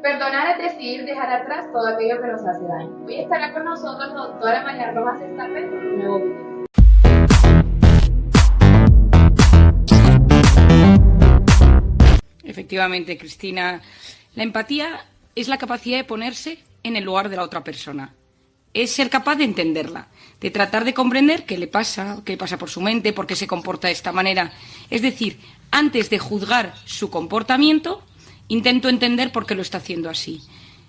Perdonar es decidir dejar atrás todo aquello que nos hace daño. Hoy estará con nosotros la doctora María Rojas Estapé con un nuevo video. Efectivamente, Cristina, la empatía es la capacidad de ponerse en el lugar de la otra persona. Es ser capaz de entenderla, de tratar de comprender qué le pasa por su mente, por qué se comporta de esta manera. Es decir, antes de juzgar su comportamiento, intento entender por qué lo está haciendo así.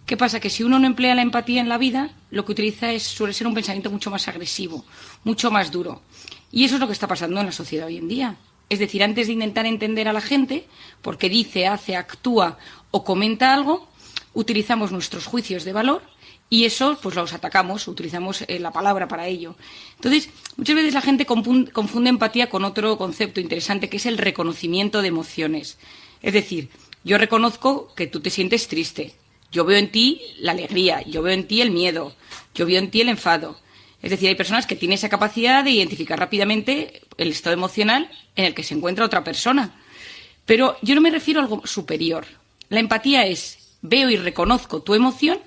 ¿Qué pasa? Que si uno no emplea la empatía en la vida, lo que utiliza suele ser un pensamiento mucho más agresivo, mucho más duro. Y eso es lo que está pasando en la sociedad hoy en día. Es decir, antes de intentar entender a la gente, porque dice, hace, actúa o comenta algo, utilizamos nuestros juicios de valor y eso pues los atacamos, utilizamos la palabra para ello. Entonces, muchas veces la gente confunde empatía con otro concepto interesante, que es el reconocimiento de emociones. Es decir, yo reconozco que tú te sientes triste, yo veo en ti la alegría, yo veo en ti el miedo, yo veo en ti el enfado. Es decir, hay personas que tienen esa capacidad de identificar rápidamente el estado emocional en el que se encuentra otra persona. Pero yo no me refiero a algo superior. La empatía es, veo y reconozco tu emoción,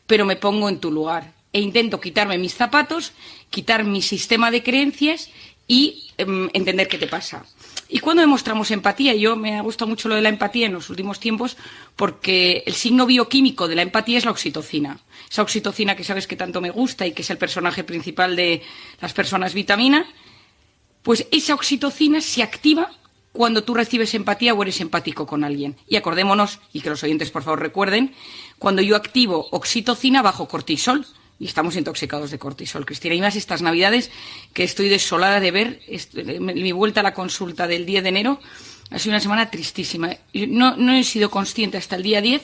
pero me pongo en tu lugar e intento quitarme mis zapatos, quitar mi sistema de creencias y entender qué te pasa. ¿Y cuándo demostramos empatía? Me ha gustado mucho lo de la empatía en los últimos tiempos porque el signo bioquímico de la empatía es la oxitocina. Esa oxitocina que sabes que tanto me gusta y que es el personaje principal de Las personas vitamina, pues esa oxitocina se activa cuando tú recibes empatía o eres empático con alguien. Y acordémonos, y que los oyentes por favor recuerden, cuando yo activo oxitocina bajo cortisol, y estamos intoxicados de cortisol, Cristina. Y más estas Navidades, que estoy desolada de ver, mi vuelta a la consulta del 10 de enero ha sido una semana tristísima. No he sido consciente hasta el día 10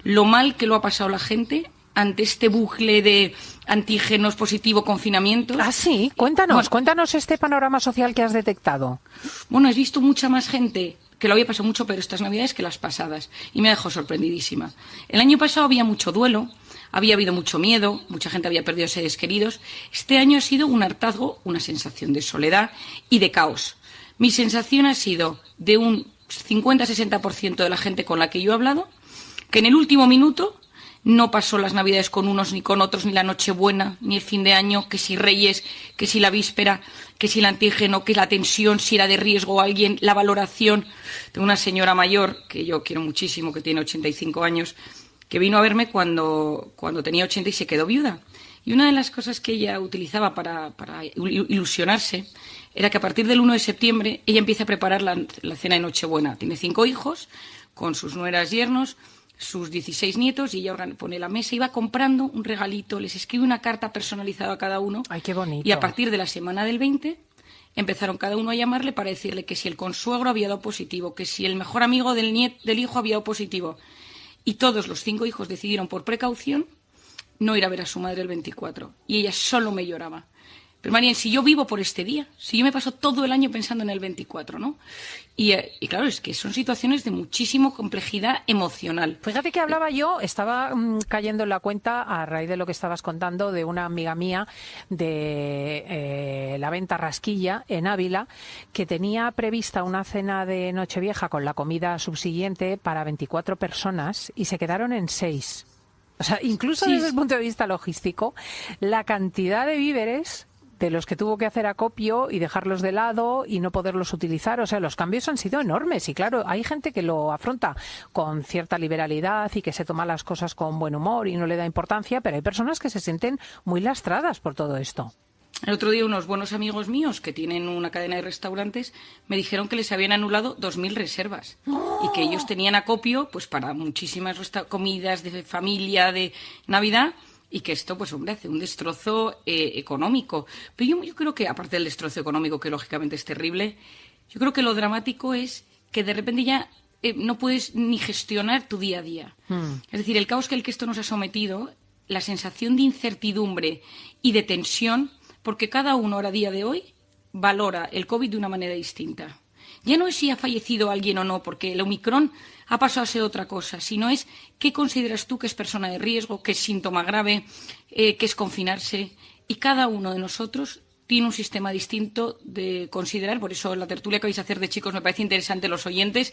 lo mal que lo ha pasado la gente ante este bucle de antígenos, positivo, confinamiento. Ah, sí, cuéntanos este panorama social que has detectado. Bueno, has visto mucha más gente que lo había pasado mucho peor estas Navidades que las pasadas, y me ha dejado sorprendidísima. El año pasado había mucho duelo, había habido mucho miedo, mucha gente había perdido seres queridos. Este año ha sido un hartazgo, una sensación de soledad y de caos. Mi sensación ha sido de un 50-60% de la gente con la que yo he hablado, que en el último minuto no pasó las Navidades con unos ni con otros, ni la Nochebuena, ni el fin de año, que si Reyes, que si la víspera, que si el antígeno, que la tensión, si era de riesgo alguien, la valoración. Tengo una señora mayor, que yo quiero muchísimo, que tiene 85 años, que vino a verme cuando tenía 80 y se quedó viuda. Y una de las cosas que ella utilizaba para ilusionarse era que a partir del 1 de septiembre ella empieza a preparar la cena de Nochebuena. Tiene 5 hijos, con sus nueras, yernos, sus 16 nietos, y ella pone la mesa y va comprando un regalito, les escribe una carta personalizada a cada uno. ¡Ay, qué bonito! Y a partir de la semana del 20 empezaron cada uno a llamarle para decirle que si el consuegro había dado positivo, que si el mejor amigo del hijo había dado positivo. Y todos los 5 hijos decidieron por precaución no ir a ver a su madre el 24. Y ella solo me lloraba. Pero María, si yo vivo por este día, si yo me paso todo el año pensando en el 24, ¿no? Y claro, es que son situaciones de muchísima complejidad emocional. Fíjate que estaba cayendo en la cuenta a raíz de lo que estabas contando de una amiga mía de la Venta Rasquilla en Ávila, que tenía prevista una cena de Nochevieja con la comida subsiguiente para 24 personas y se quedaron en 6. O sea, incluso desde el punto de vista logístico, la cantidad de víveres de los que tuvo que hacer acopio y dejarlos de lado y no poderlos utilizar. O sea, los cambios han sido enormes y claro, hay gente que lo afronta con cierta liberalidad y que se toma las cosas con buen humor y no le da importancia, pero hay personas que se sienten muy lastradas por todo esto. El otro día unos buenos amigos míos que tienen una cadena de restaurantes me dijeron que les habían anulado 2.000 reservas y que ellos tenían acopio pues para muchísimas comidas de familia, de Navidad, y que esto, pues hombre, hace un destrozo económico. Pero yo creo que, aparte del destrozo económico, que lógicamente es terrible, yo creo que lo dramático es que de repente ya no puedes ni gestionar tu día a día. Es decir, el caos que esto nos ha sometido, la sensación de incertidumbre y de tensión, porque cada uno ahora, a día de hoy, valora el COVID de una manera distinta. Ya no es si ha fallecido alguien o no, porque el Omicron ha pasado a ser otra cosa, sino es qué consideras tú que es persona de riesgo, que es síntoma grave, que es confinarse. Y cada uno de nosotros tiene un sistema distinto de considerar. Por eso la tertulia que vais a hacer de chicos me parece interesante, los oyentes,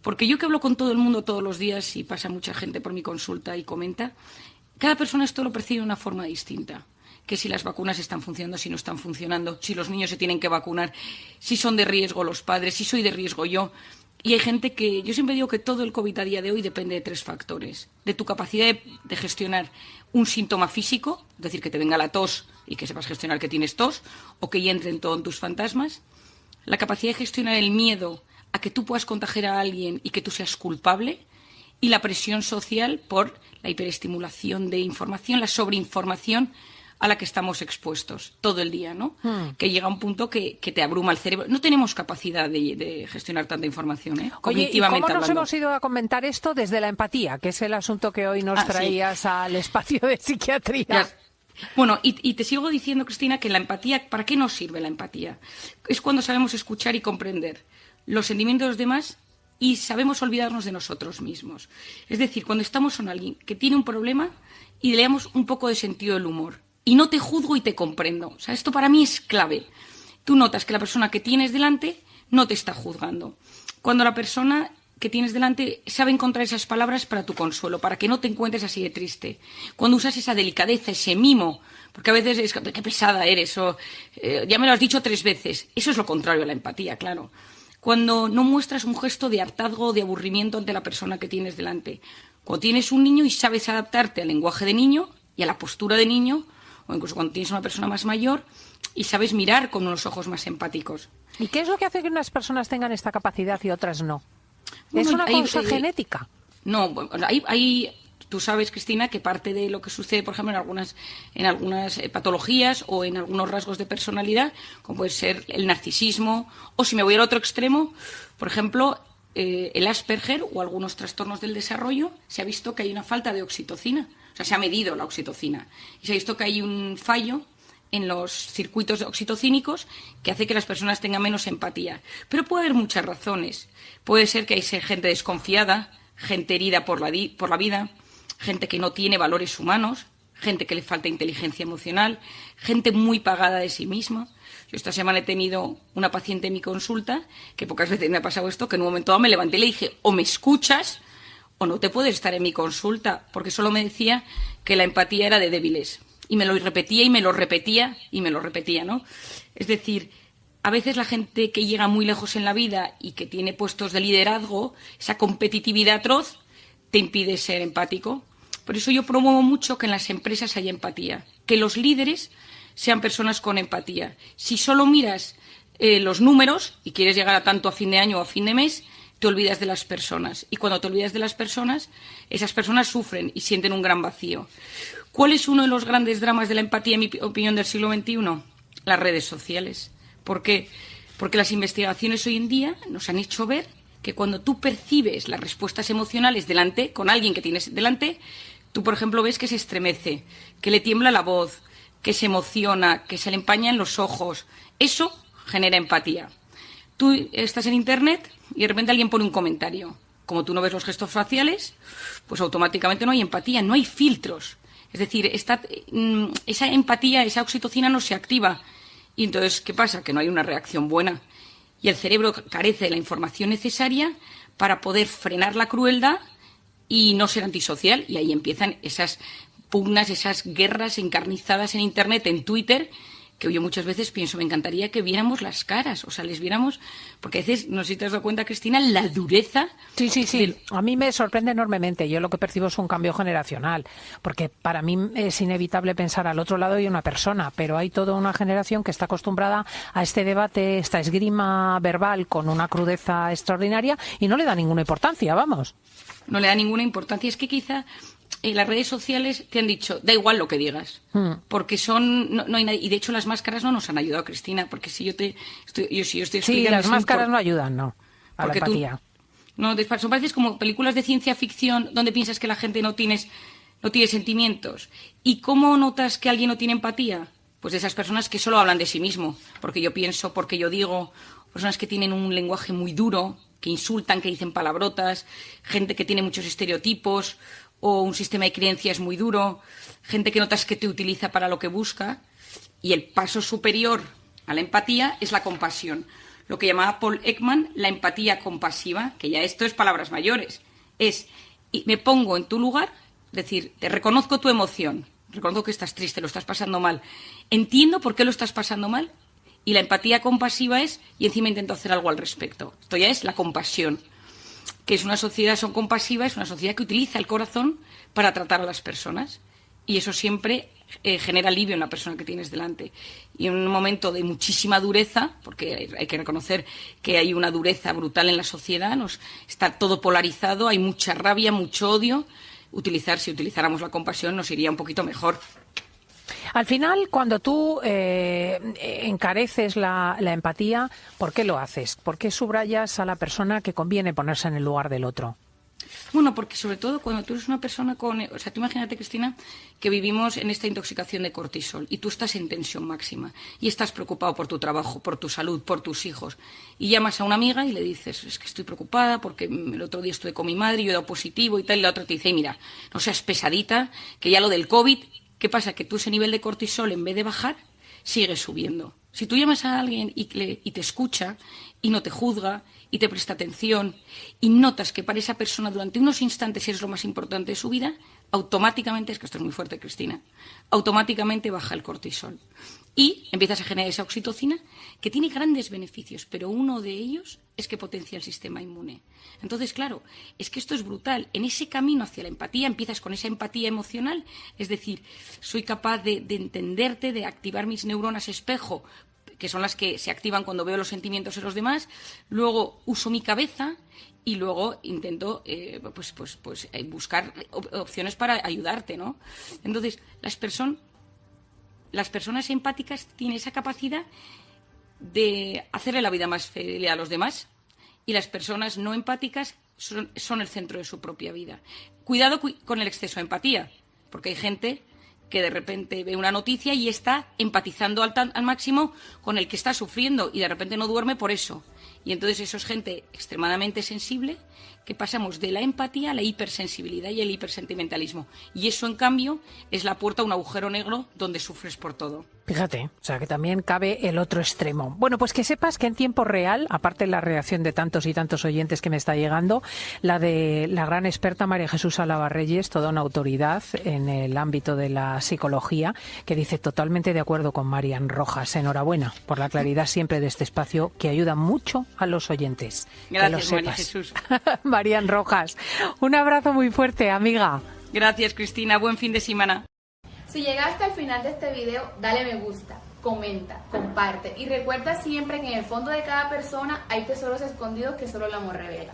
Porque yo que hablo con todo el mundo todos los días y pasa mucha gente por mi consulta y comenta, cada persona esto lo percibe de una forma distinta. Que si las vacunas están funcionando, si no están funcionando, si los niños se tienen que vacunar, si son de riesgo los padres, si soy de riesgo yo. Y hay gente que, yo siempre digo que todo el COVID a día de hoy depende de 3 factores. De tu capacidad de gestionar un síntoma físico, es decir, que te venga la tos y que sepas gestionar que tienes tos, o que ya entren todo en tus fantasmas. La capacidad de gestionar el miedo a que tú puedas contagiar a alguien y que tú seas culpable. Y la presión social por la hiperestimulación de información, la sobreinformación a la que estamos expuestos todo el día, ¿no? Que llega a un punto que te abruma el cerebro. No tenemos capacidad de gestionar tanta información, ¿eh? Cognitivamente ¿cómo nos hemos ido a comentar esto desde la empatía, que es el asunto que hoy nos traías al espacio de psiquiatría? Ya. Bueno, y te sigo diciendo, Cristina, que la empatía, ¿para qué nos sirve la empatía? Es cuando sabemos escuchar y comprender los sentimientos de los demás y sabemos olvidarnos de nosotros mismos. Es decir, cuando estamos con alguien que tiene un problema y le damos un poco de sentido del humor. Y no te juzgo y te comprendo. O sea, esto para mí es clave. Tú notas que la persona que tienes delante no te está juzgando. Cuando la persona que tienes delante sabe encontrar esas palabras para tu consuelo, para que no te encuentres así de triste. Cuando usas esa delicadeza, ese mimo, porque a veces es qué pesada eres, o ya me lo has dicho 3 veces. Eso es lo contrario a la empatía, claro. Cuando no muestras un gesto de hartazgo o de aburrimiento ante la persona que tienes delante. Cuando tienes un niño y sabes adaptarte al lenguaje de niño y a la postura de niño, o incluso cuando tienes una persona más mayor y sabes mirar con unos ojos más empáticos. ¿Y qué es lo que hace que unas personas tengan esta capacidad y otras no? Bueno, ¿es una cosa genética? No, tú sabes, Cristina, que parte de lo que sucede, por ejemplo, en algunas patologías o en algunos rasgos de personalidad, como puede ser el narcisismo, o si me voy al otro extremo, por ejemplo, el Asperger o algunos trastornos del desarrollo, se ha visto que hay una falta de oxitocina. O sea, se ha medido la oxitocina y se ha visto que hay un fallo en los circuitos oxitocínicos que hace que las personas tengan menos empatía. Pero puede haber muchas razones. Puede ser que hay gente desconfiada, gente herida por la vida, gente que no tiene valores humanos, gente que le falta inteligencia emocional, gente muy pagada de sí misma. Yo esta semana he tenido una paciente en mi consulta, que pocas veces me ha pasado esto, que en un momento dado me levanté y le dije, o me escuchas o no te puedes estar en mi consulta, porque solo me decía que la empatía era de débiles. Y me lo repetía y me lo repetía y me lo repetía, ¿no? Es decir, a veces la gente que llega muy lejos en la vida y que tiene puestos de liderazgo, esa competitividad atroz, te impide ser empático. Por eso yo promuevo mucho que en las empresas haya empatía, que los líderes sean personas con empatía. Si solo miras los números y quieres llegar a tanto a fin de año o a fin de mes, te olvidas de las personas. Y cuando te olvidas de las personas, esas personas sufren y sienten un gran vacío. ¿Cuál es uno de los grandes dramas de la empatía, en mi opinión, del siglo XXI? Las redes sociales. ¿Por qué? Porque las investigaciones hoy en día nos han hecho ver que cuando tú percibes las respuestas emocionales con alguien que tienes delante, tú, por ejemplo, ves que se estremece, que le tiembla la voz, que se emociona, que se le empañan los ojos. Eso genera empatía. Tú estás en Internet y de repente alguien pone un comentario. Como tú no ves los gestos faciales, pues automáticamente no hay empatía, no hay filtros. Es decir, esa empatía, esa oxitocina no se activa. Y entonces, ¿qué pasa? Que no hay una reacción buena. Y el cerebro carece de la información necesaria para poder frenar la crueldad y no ser antisocial. Y ahí empiezan esas pugnas, esas guerras encarnizadas en Internet, en Twitter, que yo muchas veces pienso, me encantaría que viéramos las caras, o sea, les viéramos, porque a veces, no sé si te has dado cuenta, Cristina, la dureza. Sí. A mí me sorprende enormemente. Yo lo que percibo es un cambio generacional, porque para mí es inevitable pensar al otro lado hay una persona, pero hay toda una generación que está acostumbrada a este debate, esta esgrima verbal con una crudeza extraordinaria y no le da ninguna importancia, vamos. No le da ninguna importancia. Es que quizá las redes sociales te han dicho, da igual lo que digas, porque no hay nadie. Y de hecho las máscaras no nos han ayudado, Cristina, porque si yo estoy explicando... Sí, las máscaras no ayudan, no, a la empatía. Son pareces como películas de ciencia ficción donde piensas que la gente no tiene sentimientos. ¿Y cómo notas que alguien no tiene empatía? Pues de esas personas que solo hablan de sí mismo, porque yo pienso, porque yo digo, personas que tienen un lenguaje muy duro, que insultan, que dicen palabrotas, gente que tiene muchos estereotipos o un sistema de creencias muy duro, gente que notas que te utiliza para lo que busca. Y el paso superior a la empatía es la compasión. lo que llamaba Paul Ekman la empatía compasiva, que ya esto es palabras mayores. Y me pongo en tu lugar, es decir, te reconozco tu emoción, reconozco que estás triste, lo estás pasando mal, entiendo por qué lo estás pasando mal, y la empatía compasiva y encima intento hacer algo al respecto. Esto ya es la compasión, que es una sociedad compasiva, es una sociedad que utiliza el corazón para tratar a las personas, y eso siempre genera alivio en la persona que tienes delante. Y en un momento de muchísima dureza, porque hay que reconocer que hay una dureza brutal en la sociedad, está todo polarizado, hay mucha rabia, mucho odio, si utilizáramos la compasión nos iría un poquito mejor. Al final, cuando tú encareces la empatía, ¿por qué lo haces? ¿Por qué subrayas a la persona que conviene ponerse en el lugar del otro? Bueno, porque sobre todo cuando tú eres una persona o sea, tú imagínate, Cristina, que vivimos en esta intoxicación de cortisol y tú estás en tensión máxima y estás preocupado por tu trabajo, por tu salud, por tus hijos, y llamas a una amiga y le dices, es que estoy preocupada porque el otro día estuve con mi madre y yo he dado positivo y tal, y la otra te dice, mira, no seas pesadita, que ya lo del COVID, ¿qué pasa? Que tú ese nivel de cortisol, en vez de bajar, sigue subiendo. Si tú llamas a alguien y te escucha y no te juzga y te presta atención y notas que para esa persona durante unos instantes eres lo más importante de su vida, automáticamente, es que esto es muy fuerte, Cristina, automáticamente baja el cortisol. Y empiezas a generar esa oxitocina que tiene grandes beneficios, pero uno de ellos es que potencia el sistema inmune. Entonces, claro, es que esto es brutal. En ese camino hacia la empatía empiezas con esa empatía emocional, es decir, soy capaz de entenderte, de activar mis neuronas espejo, que son las que se activan cuando veo los sentimientos en los demás, luego uso mi cabeza y luego intento buscar opciones para ayudarte, ¿no? Entonces, las personas empáticas tienen esa capacidad de hacerle la vida más feliz a los demás, y las personas no empáticas son el centro de su propia vida. Cuidado con el exceso de empatía, porque hay gente que de repente ve una noticia y está empatizando al máximo con el que está sufriendo y de repente no duerme por eso. Y entonces eso es gente extremadamente sensible, que pasamos de la empatía a la hipersensibilidad y el hipersentimentalismo. Y eso, en cambio, es la puerta a un agujero negro donde sufres por todo. Fíjate, o sea que también cabe el otro extremo. Bueno, pues que sepas que en tiempo real, aparte de la reacción de tantos y tantos oyentes que me está llegando, la de la gran experta María Jesús Álava Reyes, toda una autoridad en el ámbito de la psicología, que dice totalmente de acuerdo con Marian Rojas. Enhorabuena por la claridad siempre de este espacio, que ayuda mucho a los oyentes. Gracias, María Jesús. Marian Rojas, un abrazo muy fuerte, amiga. Gracias, Cristina. Buen fin de semana. Si llegaste al final de este video, dale me gusta, comenta, comparte y recuerda siempre que en el fondo de cada persona hay tesoros escondidos que solo el amor revela.